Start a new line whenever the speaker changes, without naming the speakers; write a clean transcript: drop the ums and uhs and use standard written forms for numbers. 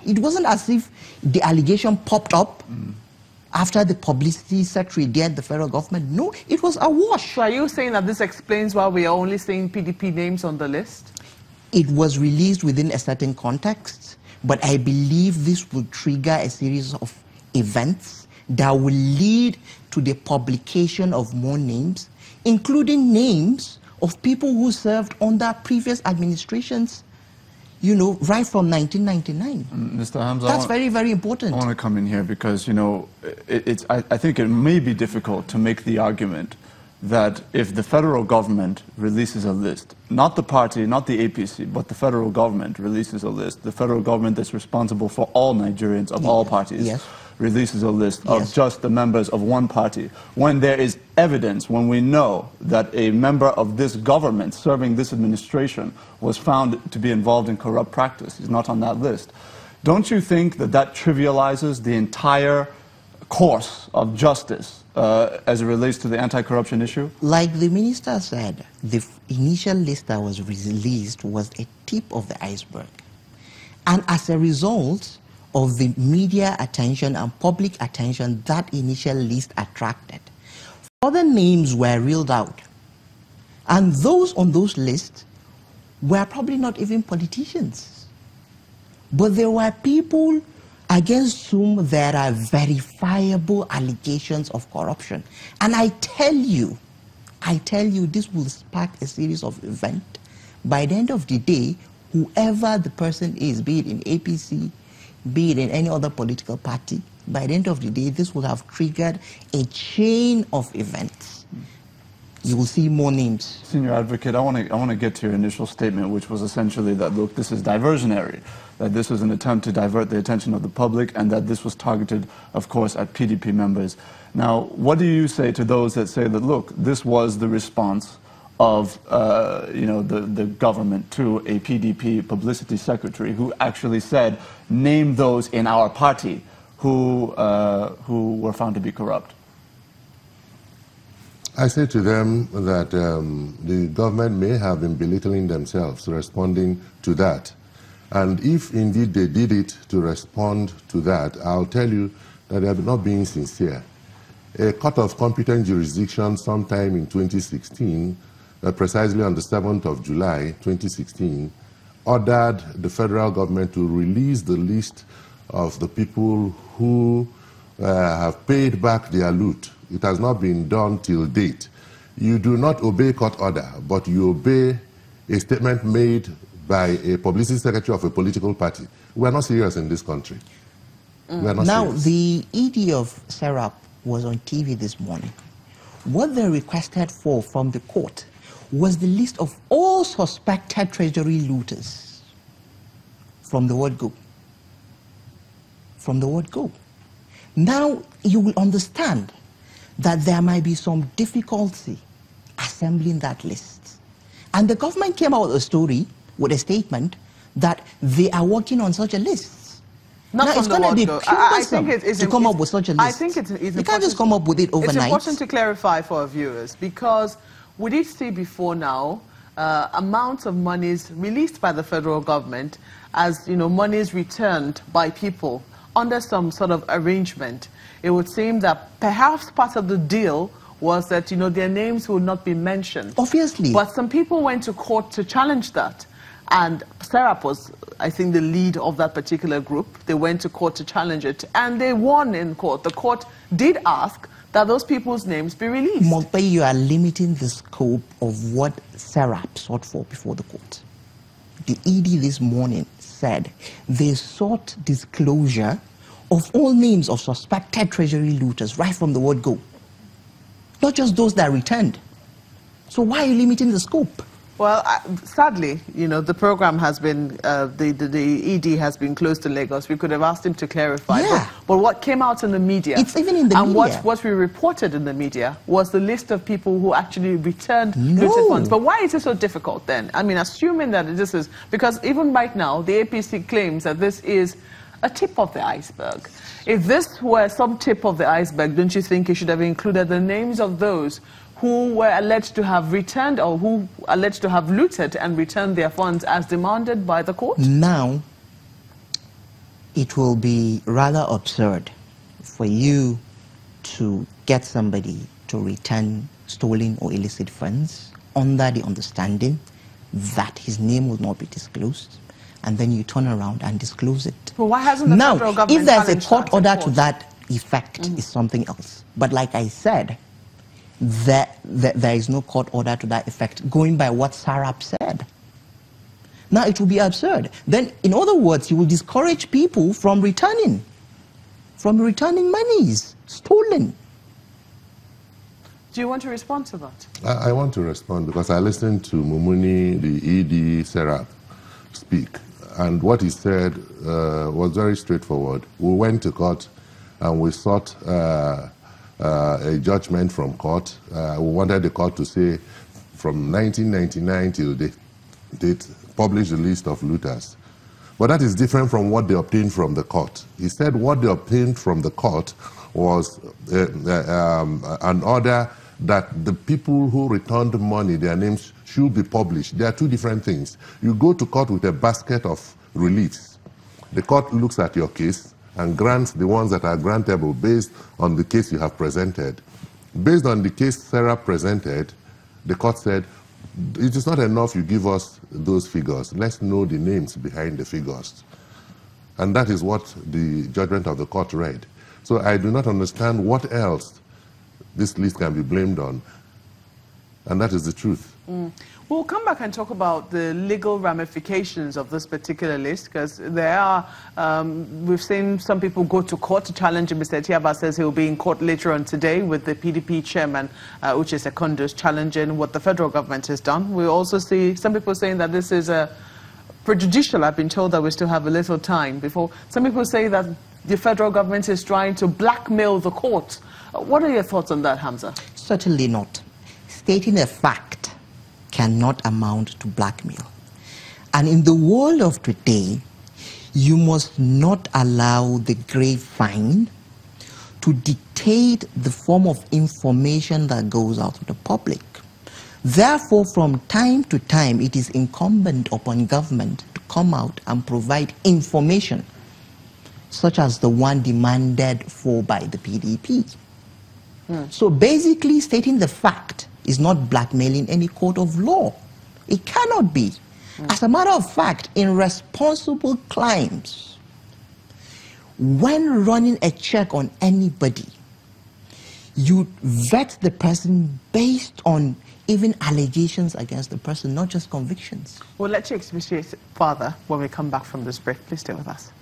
It wasn't as if the allegation popped up after the publicity secretary dared the federal government. No, it was a wash.
So are you saying that this explains why we are only seeing PDP names on the list?
It was released within a certain context, but I believe this will trigger a series of events that will lead to the publication of more names, including names of people who served under previous administrations, you know, right from 1999.
Mr. Hamza,
that's very, very important.
I want to come in here because, you know, I think it may be difficult to make the argument that if the federal government releases a list, not the party, not the APC, but the federal government releases a list, the federal government that's responsible for all Nigerians of all parties releases a list of just the members of one party, when there is evidence, when we know that a member of this government serving this administration was found to be involved in corrupt practice, he's not on that list. Don't you think that that trivializes the entire course of justice as it relates to the anti-corruption issue?
Like the minister said, the initial list that was released was a tip of the iceberg. And as a result of the media attention and public attention that initial list attracted, other names were reeled out. And those on those lists were probably not even politicians. But there were people against whom there are verifiable allegations of corruption. And I tell you, this will spark a series of events. By the end of the day, whoever the person is, be it in APC, be it in any other political party, by the end of the day, this will have triggered a chain of events. You will see more names.
Senior Advocate, I want to get to your initial statement, which was essentially that, look, this is diversionary, that this was an attempt to divert the attention of the public, and that this was targeted, of course, at PDP members. Now, what do you say to those that say that, look, this was the response of you know, the government to a PDP publicity secretary who actually said, name those in our party who were found to be corrupt?
I say to them that the government may have been belittling themselves responding to that. And if indeed they did it to respond to that, I'll tell you that they are not being sincere. A court of competent jurisdiction sometime in 2016, precisely on the 7th of July 2016, ordered the federal government to release the list of the people who have paid back their loot. It has not been done till date. You do not obey court order, but you obey a statement made by a publicity secretary of a political party. We are not serious in this country. We are not serious.
The ED of SERAP was on TV this morning. What they requested for from the court was the list of all suspected treasury looters from the word go. From the word go. Now, you will understand that there might be some difficulty assembling that list. And the government came out with a story, with a statement, that they are working on such a list. Now, it's going to be cumbersome to come up with such a list.
I think it's
you can't just come up with it overnight.
It's important to clarify for our viewers, because we did see before now amounts of monies released by the federal government as, you know, monies returned by people under some sort of arrangement. It would seem that perhaps part of the deal was that, you know, their names would not be mentioned.
Obviously.
But some people went to court to challenge that. And SERAP was, I think, the lead of that particular group. They went to court to challenge it, and they won in court. The court did ask that those people's names be released.
Mokpe, you are limiting the scope of what SERAP sought for before the court. The ED this morning said they sought disclosure of all names of suspected treasury looters right from the word go. Not just those that returned. So why are you limiting the scope?
Well, sadly, you know, the program has been, the ED has been closed to Lagos. We could have asked him to clarify.
Yeah.
But what came out in the media,
it's even in the media.
And what we reported in the media was the list of people who actually returned looted funds. But why is it so difficult then? I mean, assuming that this is, because even right now, the APC claims that this is a tip of the iceberg. If this were some tip of the iceberg, don't you think you should have included the names of those who were alleged to have returned, or who alleged to have looted and returned their funds as demanded by the court?
Now, it will be rather absurd for you to get somebody to return stolen or illicit funds under the understanding that his name will not be disclosed, and then you turn around and disclose it.
Well, why hasn't the federal government
if there's a
challenged
court
that
order
in
to
court?
that effect, is something else. But like I said, there is no court order to that effect, going by what Sarap said. Now, it will be absurd. Then, in other words, you will discourage people from returning monies stolen.
Do you want to respond to that?
I want to respond because I listened to Mumuni, the ED, Sarap, speak. And what he said was very straightforward. We went to court and we sought a judgment from court. We wanted the court to say from 1999 till date, publish the list of looters. But that is different from what they obtained from the court. He said what they obtained from the court was an order that the people who returned money, their names should be published. They are two different things. You go to court with a basket of reliefs. The court looks at your case and grants the ones that are grantable based on the case you have presented. Based on the case Sarah presented, the court said, it is not enough you give us those figures. Let's know the names behind the figures. And that is what the judgment of the court read. So I do not understand what else this list can be blamed on. And that is the truth.
We'll come back and talk about the legal ramifications of this particular list, because there are, we've seen some people go to court to challenge him. Mr. Etiaba says he'll be in court later on today with the PDP chairman, Uche Secondus, challenging what the federal government has done. We also see some people saying that this is prejudicial. I've been told that we still have a little time before. Some people say that the federal government is trying to blackmail the court. What are your thoughts on that, Hamza?
Certainly not. Stating a fact cannot amount to blackmail. And in the world of today, you must not allow the grapevine to dictate the form of information that goes out to the public. Therefore, from time to time, it is incumbent upon government to come out and provide information, such as the one demanded for by the PDP. So basically, stating the fact is not blackmailing any court of law. It cannot be. As a matter of fact, in responsible crimes, when running a check on anybody, you vet the person based on even allegations against the person, not just convictions.
Well, let's expatiate further when we come back from this break. Please stay with us.